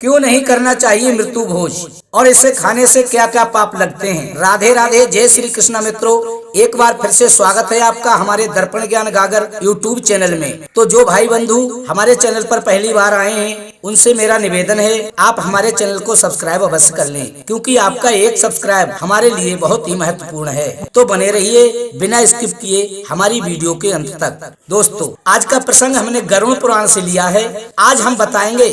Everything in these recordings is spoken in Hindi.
क्यों नहीं करना चाहिए मृत्यु भोज और इसे खाने से क्या क्या पाप लगते हैं। राधे राधे, जय श्री कृष्णा। मित्रों, एक बार फिर से स्वागत है आपका हमारे दर्पण ज्ञान गागर यूट्यूब चैनल में। तो जो भाई बंधु हमारे चैनल पर पहली बार आए हैं उनसे मेरा निवेदन है आप हमारे चैनल को सब्सक्राइब अवश्य कर लें, क्योंकि आपका एक सब्सक्राइब हमारे लिए बहुत ही महत्वपूर्ण है। तो बने रहिए बिना स्किप किए हमारी वीडियो के अंत तक। दोस्तों, आज का प्रसंग हमने गरुड़ पुराण से लिया है। आज हम बताएंगे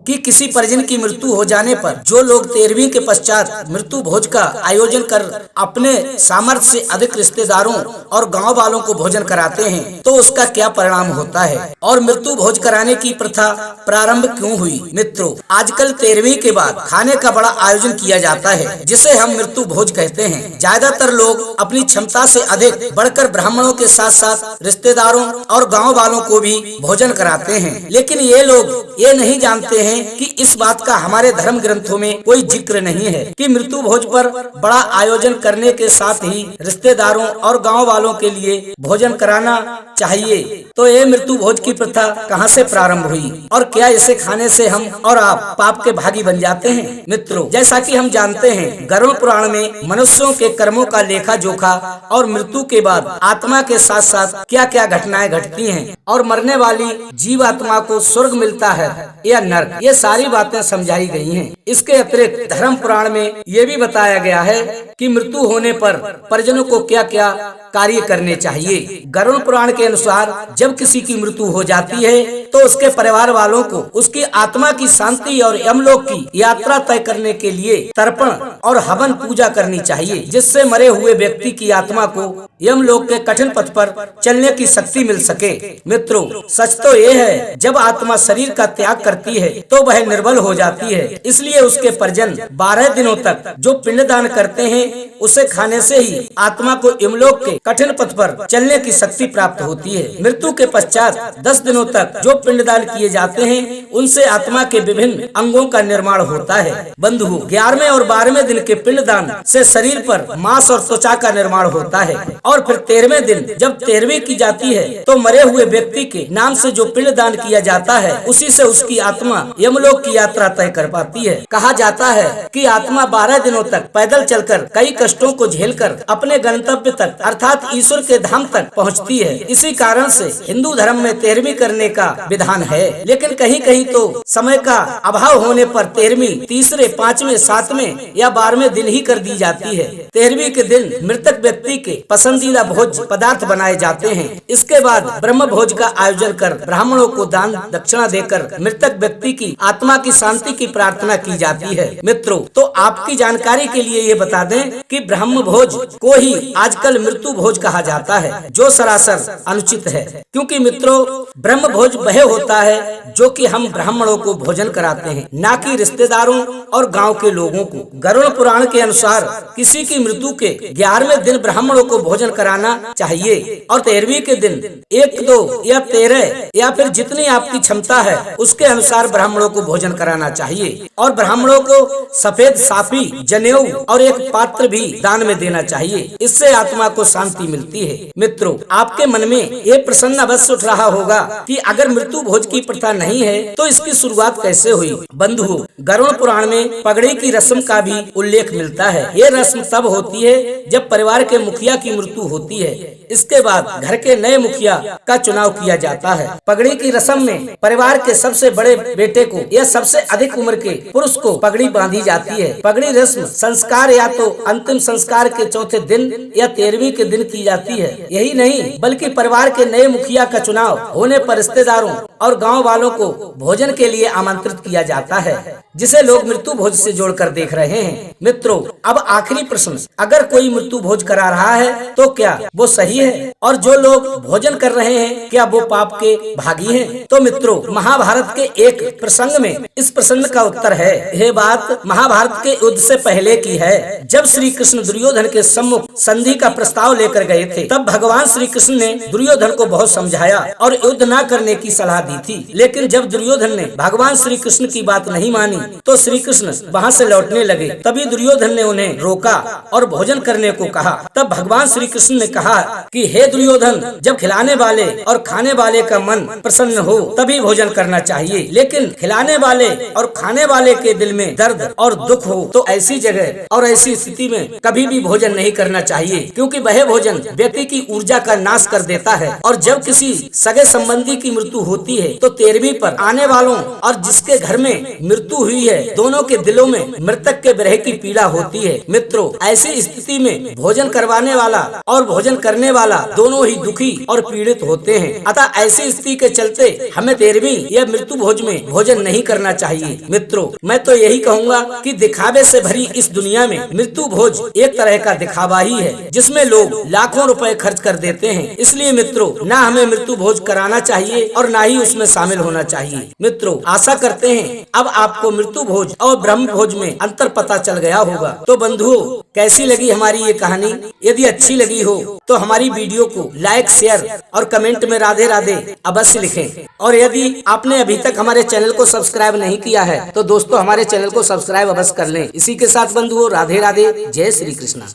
कि किसी परिजन की मृत्यु हो जाने पर जो लोग 13वीं के पश्चात मृत्यु भोज का आयोजन कर अपने सामर्थ्य से अधिक रिश्तेदारों और गांव वालों को भोजन कराते हैं तो उसका क्या परिणाम होता है और मृत्यु भोज कराने की प्रथा प्रारंभ क्यों हुई। मित्रों, आजकल 13वीं के बाद खाने का बड़ा आयोजन किया जाता है जिसे हम मृत्यु भोज कहते हैं। ज्यादातर लोग अपनी क्षमता से अधिक बढ़कर ब्राह्मणों के साथ साथ रिश्तेदारों और गाँव वालों को भी भोजन कराते हैं, लेकिन ये लोग ये नहीं जानते हैं कि इस बात का हमारे धर्म ग्रंथों में कोई जिक्र नहीं है कि मृत्यु भोज पर बड़ा आयोजन करने के साथ ही रिश्तेदारों और गांव वालों के लिए भोजन कराना चाहिए। तो ये मृत्यु भोज की प्रथा कहां से प्रारंभ हुई और क्या इसे खाने से हम और आप पाप के भागी बन जाते हैं। मित्रों, जैसा कि हम जानते हैं गरुड़ पुराण में मनुष्यों के कर्मों का लेखा जोखा और मृत्यु के बाद आत्मा के साथ साथ क्या क्या घटनाएं घटती हैं और मरने वाली जीव आत्मा को स्वर्ग मिलता है या नरक, ये सारी बातें समझाई गई हैं। इसके अतिरिक्त धर्म पुराण में ये भी बताया गया है कि मृत्यु होने पर परिजनों को क्या क्या कार्य करने चाहिए। गरुड़ पुराण के अनुसार जब किसी की मृत्यु हो जाती है तो उसके परिवार वालों को उसकी आत्मा की शांति और यमलोक की यात्रा तय करने के लिए तर्पण और हवन पूजा करनी चाहिए, जिससे मरे हुए व्यक्ति की आत्मा को यमलोक के कठिन पथ पर चलने की शक्ति मिल सके। मित्रों, सच तो ये है जब आत्मा शरीर का त्याग करती है तो वह निर्बल हो जाती है, इसलिए उसके परिजन 12 दिनों तक जो पिंडदान करते हैं उसे खाने से ही आत्मा को यमलोक के कठिन पथ पर चलने की शक्ति प्राप्त होती है। मृत्यु के पश्चात 10 दिनों तक जो पिंडदान किए जाते हैं उनसे आत्मा के विभिन्न अंगों का निर्माण होता है। बंधुओं, 11वें और 12वें दिन के पिंडदान से शरीर पर मांस और त्वचा का निर्माण होता है और फिर 13वें दिन जब 13वीं की जाती है तो मरे हुए व्यक्ति के नाम से जो पिंडदान किया जाता है उसी से उसकी आत्मा यमलोक की यात्रा तय कर पाती है। कहा जाता है कि आत्मा 12 दिनों तक पैदल चलकर कई कष्टों को झेलकर अपने गंतव्य तक अर्थात ईश्वर के धाम तक पहुंचती है। इसी कारण से हिंदू धर्म में 13वीं करने का विधान है, लेकिन कहीं कहीं तो समय का अभाव होने पर 13वीं तीसरे, 5वें, 7वें या 12वें दिन ही कर दी जाती है। 13वीं के दिन मृतक व्यक्ति के पसंदीदा भोज पदार्थ बनाए जाते हैं। इसके बाद ब्रह्म भोज का आयोजन कर ब्राह्मणों को दान दक्षिणा देकर मृतक व्यक्ति की आत्मा की शांति की प्रार्थना की जाती है। मित्रों, तो आपकी जानकारी के लिए ये बता दें कि ब्रह्म भोज को ही आजकल मृत्यु भोज कहा जाता है, जो सरासर अनुचित है, क्योंकि मित्रों ब्रह्म भोज वह होता है जो कि हम ब्राह्मणों को भोजन कराते हैं, ना कि रिश्तेदारों और गांव के लोगों को। गरुड़ पुराण के अनुसार किसी की मृत्यु के 11वें दिन ब्राह्मणों को भोजन कराना चाहिए और 13वीं के दिन 1, 2 या 13 या फिर जितनी आपकी क्षमता है उसके अनुसार ब्राह्मणों को भोजन कराना चाहिए और ब्राह्मणों को सफेद साफी, जनेऊ और एक पात्र भी दान में देना चाहिए। इससे आत्मा को शांति मिलती है। मित्रों, आपके मन में ये प्रश्न अवश्य उठ रहा होगा कि अगर मृत्यु भोज की प्रथा नहीं है तो इसकी शुरुआत कैसे हुई। बंधुओं, गरुड़ पुराण में पगड़ी की रस्म का भी उल्लेख मिलता है। ये रस्म तब होती है जब परिवार के मुखिया की मृत्यु होती है। इसके बाद घर के नए मुखिया का चुनाव किया जाता है। पगड़ी की रस्म में परिवार के सबसे बड़े बेटे को या सबसे अधिक उम्र के पुरुष को पगड़ी बांधी जाती है। पगड़ी रस्म संस्कार या तो अंतिम संस्कार के चौथे दिन या 13वीं के दिन की जाती है। यही नहीं बल्कि परिवार के नए मुखिया का चुनाव होने पर रिश्तेदारों और गांव वालों को भोजन के लिए आमंत्रित किया जाता है, जिसे लोग मृत्यु भोज से जोड़कर देख रहे हैं। मित्रों, अब आखिरी प्रश्न, अगर कोई मृत्यु भोज करा रहा है तो क्या वो सही है और जो लोग भोजन कर रहे हैं क्या वो पाप के भागी हैं? तो मित्रों, महाभारत के एक प्रसंग में इस प्रश्न का उत्तर है। यह बात महाभारत के युद्ध से पहले की है, जब श्री कृष्ण दुर्योधन के सम्मुख संधि का प्रस्ताव लेकर गए थे। तब भगवान श्री कृष्ण ने दुर्योधन को बहुत समझाया और युद्ध न करने की सलाह दी थी, लेकिन जब दुर्योधन ने भगवान श्री कृष्ण की बात नहीं मानी तो श्री कृष्ण वहाँ से लौटने लगे। तभी तभी दुर्योधन ने उन्हें रोका और भोजन करने को कहा। तब भगवान श्री कृष्ण ने कहा कि हे दुर्योधन, जब खिलाने वाले और खाने वाले का मन प्रसन्न हो तभी भोजन करना चाहिए, लेकिन खिलाने वाले और खाने वाले के दिल में दर्द और दुख हो तो ऐसी जगह और ऐसी स्थिति में कभी भी भोजन नहीं करना चाहिए, क्योंकि वह भोजन व्यक्ति की ऊर्जा का नाश कर देता है। और जब किसी सगे संबंधी की मृत्यु होती है तो 13वीं पर आने वालों और जिसके घर में मृत्यु हुई है, दोनों के दिलों में मृतक के विरह की पीड़ा होती है। मित्रों, ऐसी स्थिति में भोजन करवाने वाला और भोजन करने वाला दोनों ही दुखी और पीड़ित होते हैं। अतः ऐसी स्थिति के चलते हमें 13वीं या मृत्यु भोज में भोजन नहीं करना चाहिए। मित्रों, मैं तो यही कहूँगा कि दिखावे से भरी इस दुनिया में मृत्यु भोज एक तरह का दिखावा ही है, जिसमें लोग लाखों रुपए खर्च कर देते हैं। इसलिए मित्रों, ना हमें मृत्यु भोज कराना चाहिए और ना ही उसमें शामिल होना चाहिए। मित्रों, आशा करते हैं अब आपको मृत्यु भोज और ब्रह्म भोज में अंतर पता चल गया होगा। तो बंधुओं, कैसी लगी हमारी ये कहानी? यदि अच्छी लगी हो तो हमारी वीडियो को लाइक, शेयर और कमेंट में राधे राधे अवश्य लिखें। और यदि आपने अभी तक हमारे चैनल को सब्सक्राइब नहीं किया है तो दोस्तों हमारे चैनल को सब्सक्राइब अवश्य कर लें। इसी के साथ बंधुओं, राधे राधे, जय श्री कृष्णा।